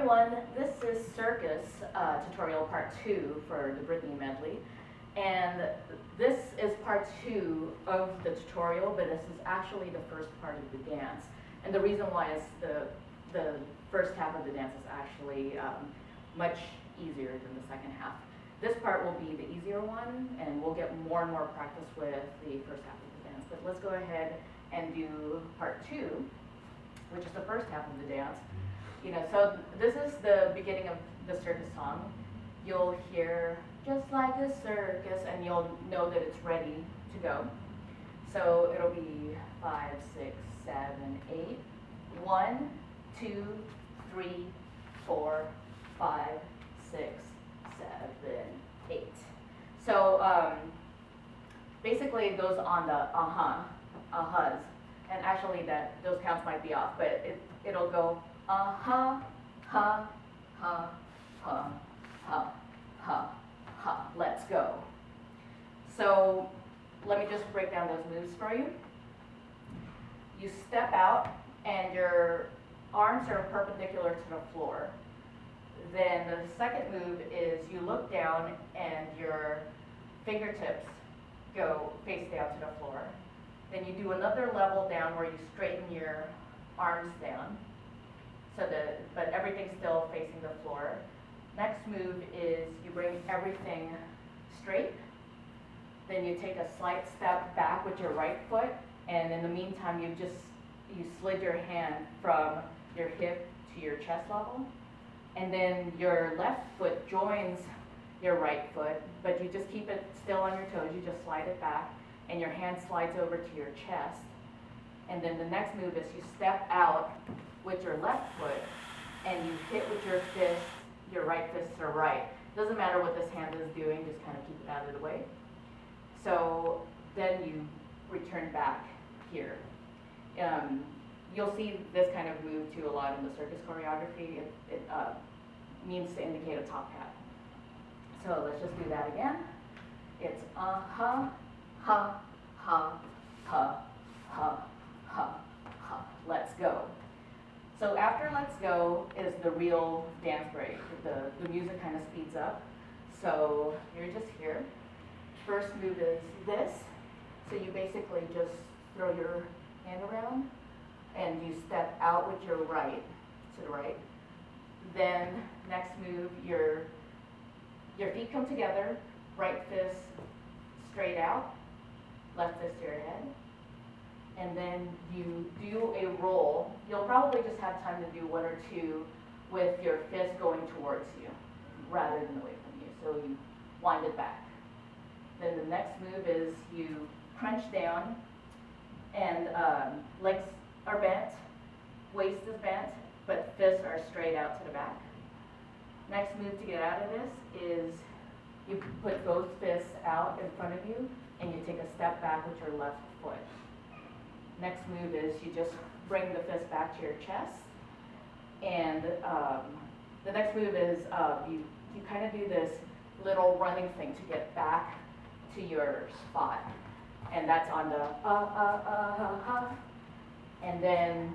everyone, this is Circus tutorial part 2 for the Britney medley. And this is part 2 of the tutorial, but this is actually the first part of the dance. And the reason why is the first half of the dance is actually much easier than the second half. This part will be the easier one, and we'll get more and more practice with the first half of the dance. But let's go ahead and do part 2, which is the first half of the dance. So this is the beginning of the circus song. You'll hear just like a circus, and you'll know that it's ready to go. So it'll be 5, 6, 7, 8. 1, 2, 3, 4, 5, 6, 7, 8. So basically it goes on the ahas, and actually those counts might be off, but it'll go ha, ha, ha, ha, let's go. So let me just break down those moves for you. You step out and your arms are perpendicular to the floor. Then the second move is you look down and your fingertips go face down to the floor. Then you do another level down where you straighten your arms down, but everything's still facing the floor. Next move is you bring everything straight. Then you take a slight step back with your right foot, and in the meantime you slid your hand from your hip to your chest level. And then your left foot joins your right foot, but you just keep it still on your toes. You just slide it back, and your hand slides over to your chest. And then the next move is you step out with your left foot, and you hit with your fist, your right fist to the right. Doesn't matter what this hand is doing, just kind of keep it out of the way. So then you return back here. You'll see this kind of move too a lot in the circus choreography. It means to indicate a top hat. So let's just do that again. It's ha, ha, ha, ha, ha, ha, ha. Let's go. So after let's go is the real dance break. The music kind of speeds up. So you're just here. First move is this. So you basically just throw your hand around and you step out with your right to the right. Then next move, your feet come together, right fist straight out, left fist to your head. And then you do a roll. You'll probably just have time to do 1 or 2 with your fist going towards you rather than away from you. So you wind it back. Then the next move is you crunch down, and legs are bent, waist is bent, but fists are straight out to the back. Next move to get out of this is you put both fists out in front of you, and you take a step back with your left foot. Next move is you just bring the fist back to your chest, and the next move is you kind of do this little running thing to get back to your spot, and that's on the and then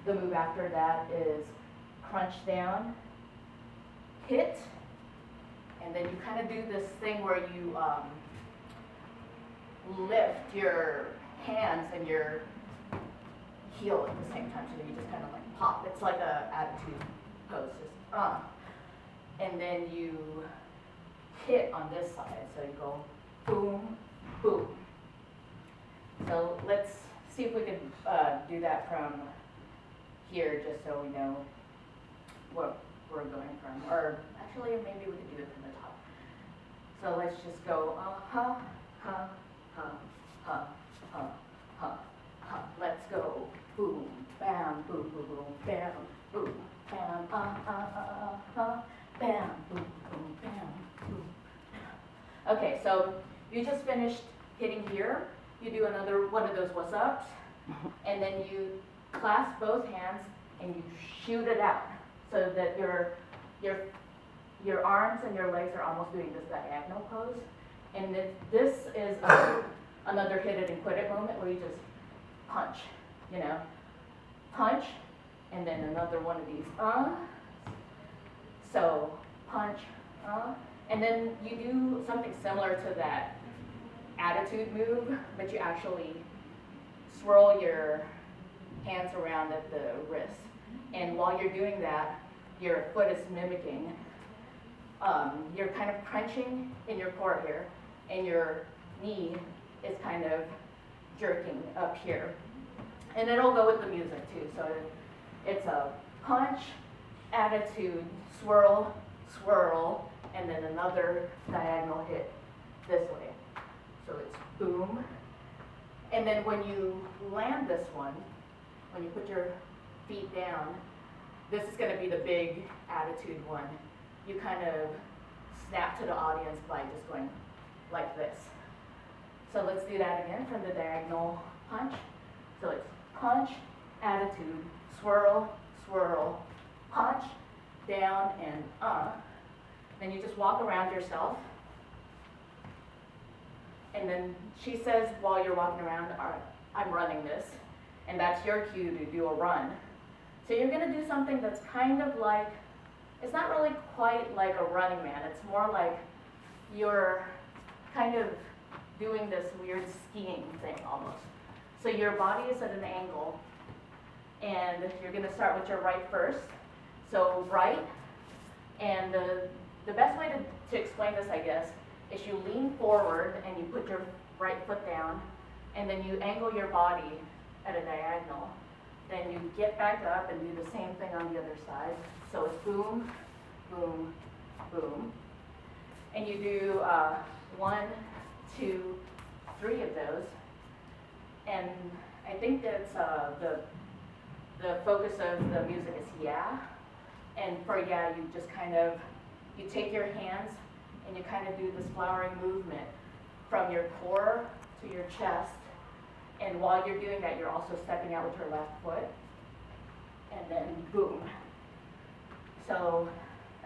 the move after that is crunch down, hit, and then you kind of do this thing where you lift your hands and your heel at the same time, so that you just kind of like pop. It's like a attitude pose, just and then you hit on this side, so you go boom, boom. So let's see if we can do that from here, just so we know what we're going from. Or actually, maybe we could do it from the top. So let's just go ha, ha, ha, ha, ha, ha, ha. Let's go boom, bam, boom, boom, boom, bam, boom, bam, bam, boom, boom, bam, boom. Okay, so you just finished hitting here. You do another one of those what's ups, and then you clasp both hands and you shoot it out so that your arms and your legs are almost doing this diagonal pose. And this is another hit it and quit it moment where you just punch, punch, and then another one of these, So punch, and then you do something similar to that attitude move, but you actually swirl your hands around at the wrist. And while you're doing that, your foot is mimicking. You're kind of crunching in your core here, and your knee is kind of jerking up here. And it'll go with the music too. So it's a punch, attitude, swirl, swirl, and then another diagonal hit this way. So it's boom. And then when you land this one, when you put your feet down, this is going to be the big attitude one. You kind of snap to the audience by just going like this. So let's do that again from the diagonal punch. So it's punch, attitude, swirl, swirl, punch, down, and Then you just walk around yourself. And then she says while you're walking around, I'm running this. And that's your cue to do a run. So you're going to do something that's kind of like, it's not really quite like a running man. It's more like you're kind of doing this weird skiing thing almost. So your body is at an angle, and you're going to start with your right first. So right, and the best way to explain this, I guess, is you lean forward and you put your right foot down, and then you angle your body at a diagonal. Then you get back up and do the same thing on the other side. So it's boom, boom, boom. And you do 1, 2, 3 of those. And I think that's the focus of the music is yeah. And for yeah, you just kind of, you take your hands and you kind of do this flowering movement from your core to your chest. And while you're doing that, you're also stepping out with your left foot. And then boom. So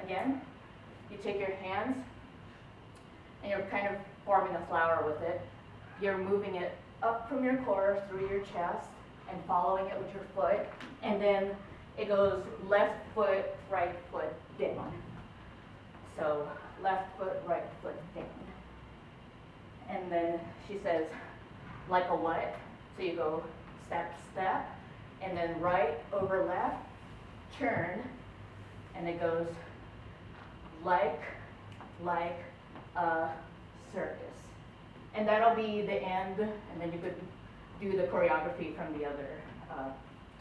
again, you take your hands and you're kind of forming a flower with it. You're moving it up from your core through your chest and following it with your foot. And then it goes left foot, right foot, down. So left foot, right foot, down. And then she says, like a what? So you go step, step, and then right over left, turn, and it goes like a circus. And that'll be the end, and then you could do the choreography from the other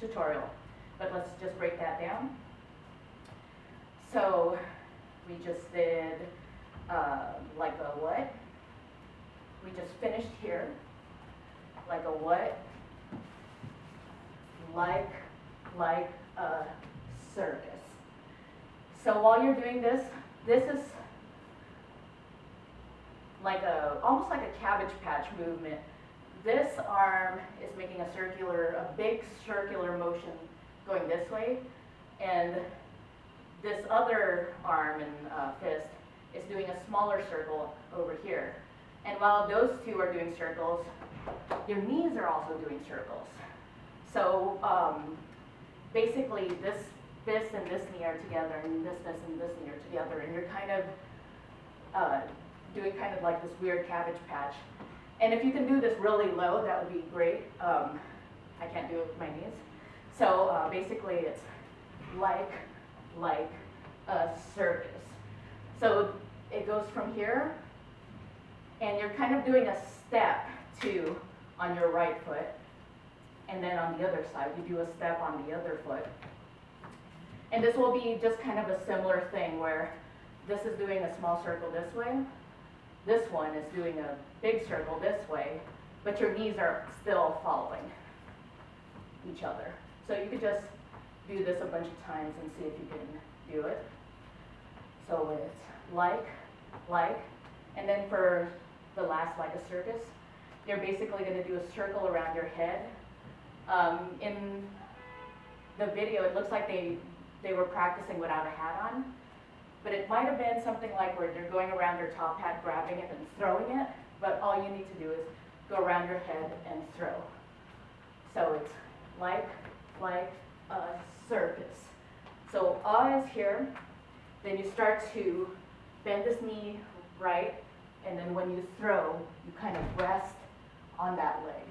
tutorial. But let's just break that down. So we just did like a what? We just finished here. Like a what? Like a circus. So while you're doing this, this is like almost like a Cabbage Patch movement. This arm is making a big circular motion going this way, and this other arm and fist is doing a smaller circle over here. And while those two are doing circles, your knees are also doing circles. So basically this fist and this knee are together, and this fist and this knee are together, and you're kind of doing kind of like this weird Cabbage Patch. And if you can do this really low, that would be great. I can't do it with my knees. So basically it's like a circus. So it goes from here, and you're kind of doing a step too on your right foot, and then on the other side you do a step on the other foot. And this will be just kind of a similar thing where this is doing a small circle this way, this one is doing a big circle this way, but your knees are still following each other. So you could just do this a bunch of times and see if you can do it. So it's like, and then for the last like a circus, you're basically going to do a circle around your head. In the video, it looks like they were practicing without a hat on, but it might have been something like where you're going around your top hat, grabbing it and throwing it, but all you need to do is go around your head and throw. So it's like a circus. So is here. Then you start to bend this knee right, and then when you throw, you kind of rest on that leg.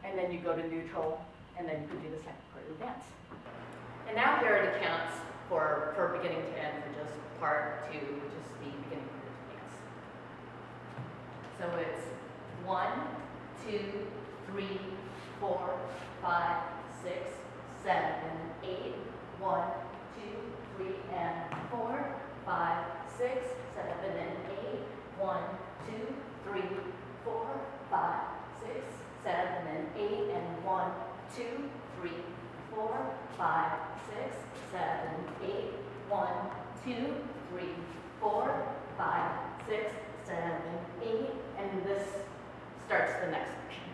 And then you go to neutral, and then you can do the second part of the dance. And now here are the counts for beginning to end for just part 2, which is the beginning part of the dance. So it's 1, 2, 3, 4, 5, 6, 7, 8, 1, 2, 3, and 4, 5, 6, 7, and 8, 1, 2, 3, 4, 5, 6, 7, and 8, and 1, 2, 3, 4, 5, 6, 7, 8, 1, 2, 3, 4, 5, 6, 7, 8, and this starts the next section.